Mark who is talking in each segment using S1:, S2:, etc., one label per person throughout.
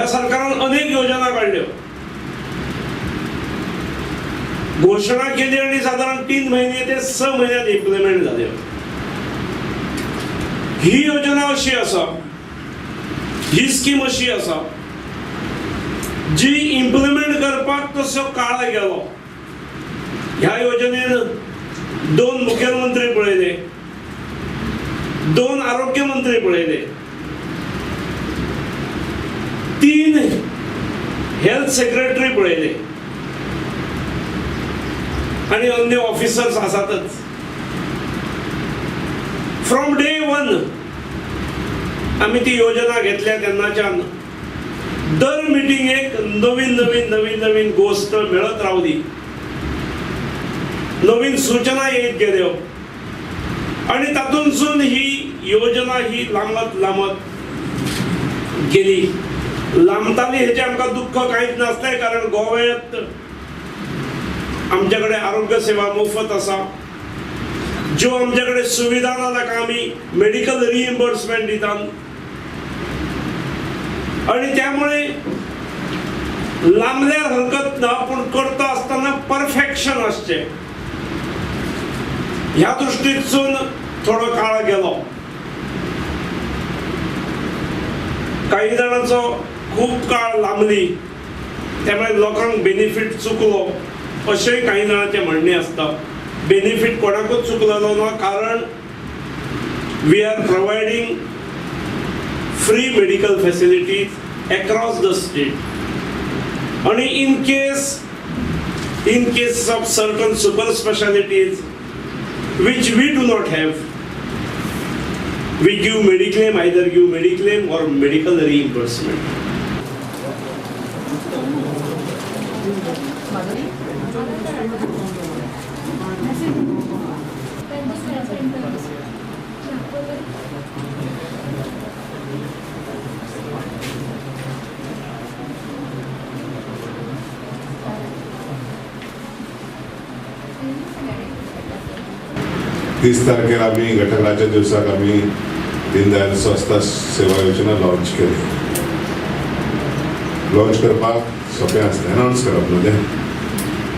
S1: ह्या सरकारान अनेक योजना काढल्यो, घोषणा केली आणि साधारण 3 महिने ते 6 महिन्यात इम्प्लिमेंट झाले. ही योजना अशी असा, ही स्कीम अशी असा जी इम्प्लिमेंट करपाक तसो काळ गेलो. ह्या योजनेन 2 मुख्यमंत्री पळयले, 2 आरोग्य मंत्री पळयले, 3 हेल्थ सेक्रेटरी पळयले आणि अन्य ऑफिसर्स आसातच. फ्रॉम डे 1 आम्ही ती योजना घेतल्या तेन्नाच्यान दर मिटिंगेक नवीन नवीन नवीन नवीन गोष्ट मिळत रावली, नवीन सूचना येत गेल्यो आणि तातूंतसून ही योजना ही लांबत गेली. लांबताली हेचे आमकां दुःख कांयच नासलें, कारण गोव्यात आमच्याकडे आरोग्य सेवा मोफत आसा. ज्यो आमच्याकडे सुविधा ना ताका आमी मेडिकल रिइम्बर्समेंट दितात आणि त्यामुळे लांबल्यार हरकत ना, पण करता असताना परफेक्शन असचे. ह्या दृष्टीतून थोडो काळ गेलो. काही जणांचो खूप काळ लांबली, त्यामुळे लोकांक बेनिफिट चुकलो अशें काही जणांचे म्हणणे असता. बेनिफिट कोणाकूच चुकलेलो ना, कारण we are providing free medical facilities across the state. आणि in case of certain super specialities which we do not have, we give mediclaim, either give mediclaim or medical reimbursement.
S2: तीस तारखेला आम्ही घटकाच्या दिवसाक आम्ही दीनदयाल स्वास्थ्य सेवा योजना लॉन्च केली. लॉन्च करपाक सोपें आसलें, अनाउन्स करप न्हू तें.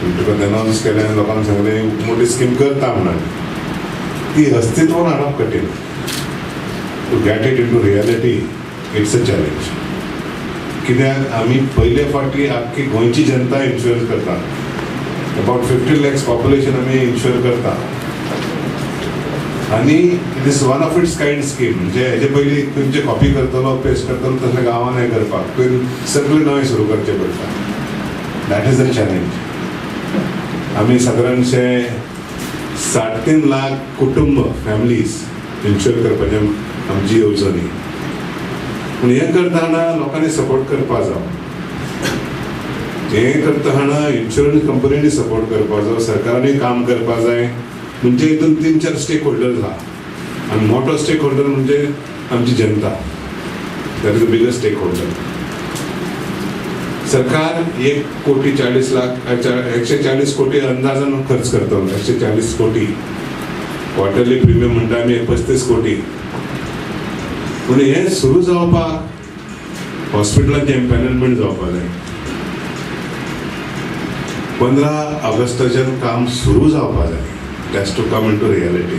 S2: म्हणटकच अनाउन्स केलें आनी लोकांक सांगलें मोठी स्कीम करता म्हणून. ती अस्तित्वान हाडप कठीण. To get it in to reality it's a challenge. कित्याक आमी पयले फावटी आख्खी गोंयची जनता इन्शुअर करता. अबाउट 50 lakhs पॉप्युलेशन आमी इन्शुअर करता. आणि it is one of its kind scheme. म्हणजे हेजे पयलीं तुमचे कॉपी करतलो, पेस्ट करतलो तसले गांवांत हें करपाक पयलीं सगळें नवें सुरू करचें पडटा. That is the challenge. आमी सादारणशे 3.5 लाख कुटुंब फॅमिलीज इन्शुअर करपाचें आमची येवजणी. पूण हें करतना लोकांनी सपोर्ट करपा जाय. हें करतना इन्शुरन्स कंपनीनी सपोर्ट करपा जाय, सरकारानूय काम करपा जाय. म्हणजे हितून 3-4 स्टेक होल्डर्स आहा आणि मोठो स्टेक होल्डर म्हणजे आमची जनता. That is the biggest stakeholder. सरकार 140 कोटी अंदाजान खर्च करता. 140 कोटी. क्वार्टरली प्रिमियम म्हणटा आमी 35 कोटी. पूण हें सुरू जावपाक हॉस्पिटलांचें एम्पॅनलमेंट जावपाक जाय. 15 ऑगस्टाच्यान काम सुरू जावपाक जाय. Has to come into reality.